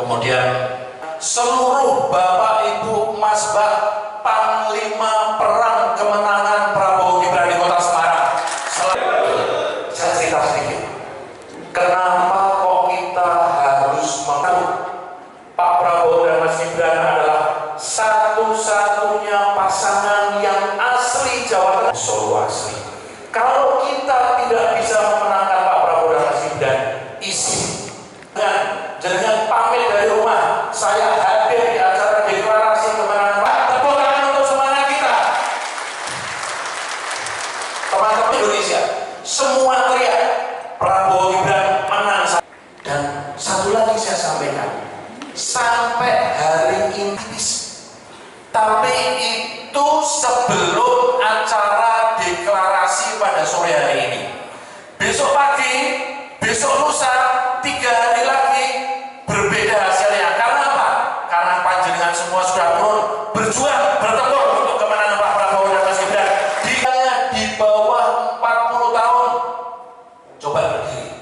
kemudian seluruh Bapak Ibu Masbah Panglima Perang Kemenangan Prabowo Gibran di Kota Semarang. Saya cerita sedikit. Kenapa kok kita harus mengaku Pak Prabowo dan Mas Gibran adalah satu-satunya pasangan yang asli Jawa Tengah, Solo asli. Kalau kita tidak bisa memenangkan Pak Prabowo dan Mas Gibran, isi jangan pamit dari rumah, saya hadir di acara deklarasi kemenangan Pak. Tepuk tangan untuk semangat kita, teman-teman Indonesia. Semua teriak Prabowo Gibran menang. Dan satu lagi saya sampaikan, sampai hari ini, tapi itu sebelum acara deklarasi pada sore hari ini. Besok pagi, besok lusa, 3 hari lagi berbeda hasilnya. Karena apa? Karena panjenengan semua sudah turun berjuang, bertempur untuk kemenangan Pak Prabowo dan Mas Gibran. Di bawah 40 tahun. Coba berdiri.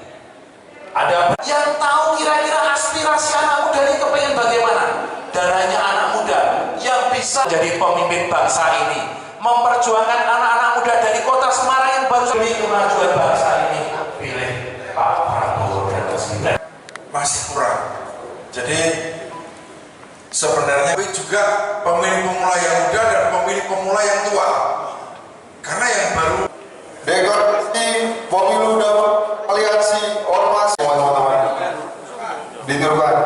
Ada yang tahu kira-kira aspirasi anak muda ini kepengen bagaimana? Dan hanya anak muda yang bisa jadi pemimpin bangsa ini, memperjuangkan anak-anak muda dari Kota Semarang yang baru demi kemajuan bangsa ini. Pilih Pak Prabowo dan Mas Gibran. Masih kurang. Jadi sebenarnya juga pemilih pemula yang muda dan pemilih pemula yang tua. Karena yang baru deklarasi pemilu dan aliansi ormas, teman-teman diteruskan.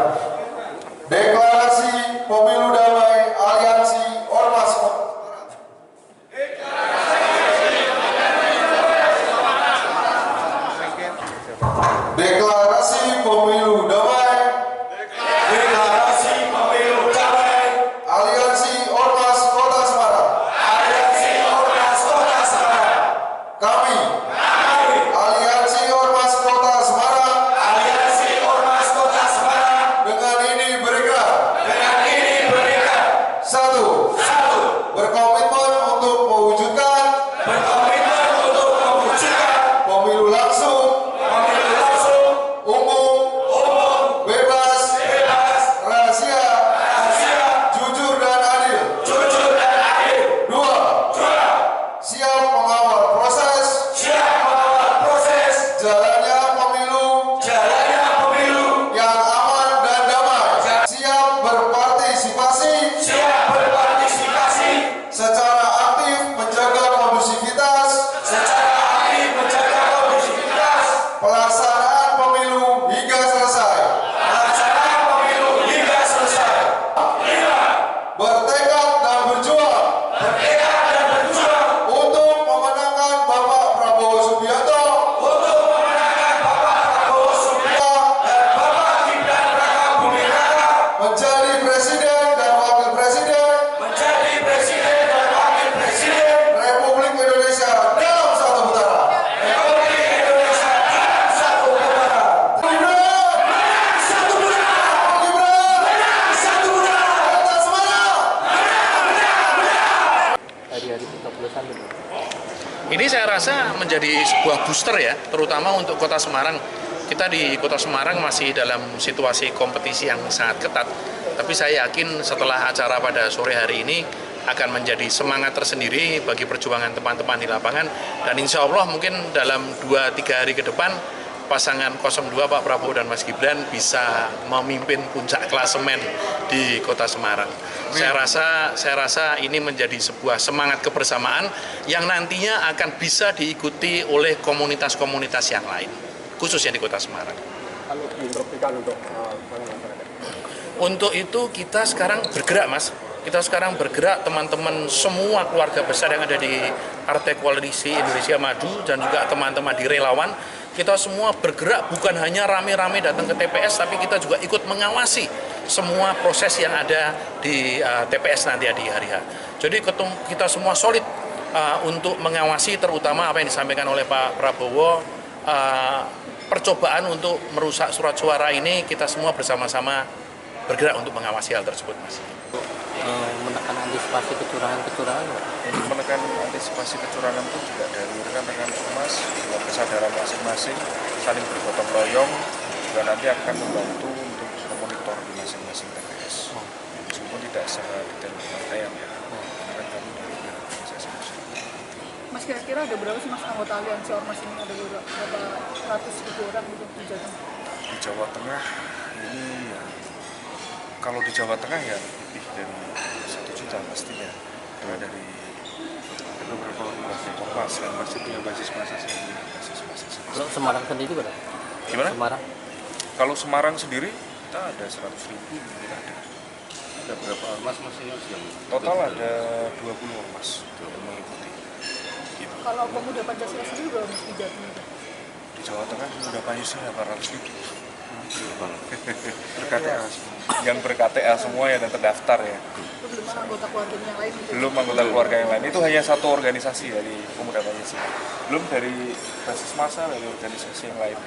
Deklarasi pemilu damai aliansi ormas. Deklarasi pemilu damai. Deklarasi pemilu damai aliansi ormas Kota Semarang. Aliansi ormas Kota Semarang. Kami aliansi ormas Kota Semarang. Aliansi ormas Kota Semarang. Dengan ini berikan. Satu. Berkomitmen untuk mewujudkan. Pemilu langsung. Umum. Bebas. Rahasia. Jujur dan adil. 2. Siap mengawal proses. Jalannya pemilu. Yang aman dan damai. Siap berpartisipasi. Secara aktif menjaga kondusivitas. Pelaksanaan pemilu hingga selesai. Bertekad dan berjuang untuk memenangkan Bapak Prabowo Subianto menjadi presiden dan wakil presiden Republik Indonesia dalam satu putaran. Kota Semarang. Ini saya rasa menjadi sebuah booster ya, terutama untuk Kota Semarang. Kita di Kota Semarang masih dalam situasi kompetisi yang sangat ketat. Tapi saya yakin setelah acara pada sore hari ini akan menjadi semangat tersendiri bagi perjuangan teman-teman di lapangan. Dan insya Allah mungkin dalam 2-3 hari ke depan, pasangan 02 Pak Prabowo dan Mas Gibran bisa memimpin puncak klasemen di Kota Semarang. Saya rasa ini menjadi sebuah semangat kebersamaan yang nantinya akan bisa diikuti oleh komunitas-komunitas yang lain, khususnya di Kota Semarang. Kalau diinstruksikan untuk Untuk itu kita sekarang bergerak, Mas. Kita sekarang bergerak, teman-teman semua keluarga besar yang ada di Partai Koalisi Indonesia Maju dan juga teman-teman di Relawan. Kita semua bergerak bukan hanya rame-rame datang ke TPS, tapi kita juga ikut mengawasi semua proses yang ada di TPS nanti di hari H. Jadi kita semua solid untuk mengawasi terutama apa yang disampaikan oleh Pak Prabowo, percobaan untuk merusak surat suara ini kita semua bersama-sama bergerak untuk mengawasi hal tersebut, Mas. menekan antisipasi kecurangan-kecurangan. Menekan antisipasi kecurangan itu juga dari rekan-rekan ormas dengan kesadaran masing-masing, saling bergotong royong, juga nanti akan membantu untuk monitor di masing-masing TPS. Meskipun tidak secara detail partaian ya, karena kan kami dari organisasi masyarakat. Mas, kira-kira ada berapa sih Mas anggota aliansi ormas ini? Ada berapa ratus ribu orang gitu di Jawa Tengah? Di Jawa Tengah ini ya, kalau di Jawa Tengah ya lebih dari 1 juta pastinya. Karena dari beberapa organisasi ormas yang masih punya basis massa sendiri. Kalau Semarang sendiri berapa? Gimana? Semarang Kalau Semarang sendiri kita ada 100.000 mungkin ada. Ada berapa ormas Mas yang Total ada 20 ormas yang mengikuti. Gitu. Kalau pemuda Pancasila sendiri berapa Mas di Jawa Tengah? Di Jawa Tengah udah Pancasila 800.000. Ber-KTA yang ber-KTA semua ya dan terdaftar ya. Itu belum anggota keluarga yang lain gitu? Belum anggota keluarga yang lain. Itu hanya satu organisasi dari pemuda Pancasila. Belum dari basis massa dari organisasi yang lain.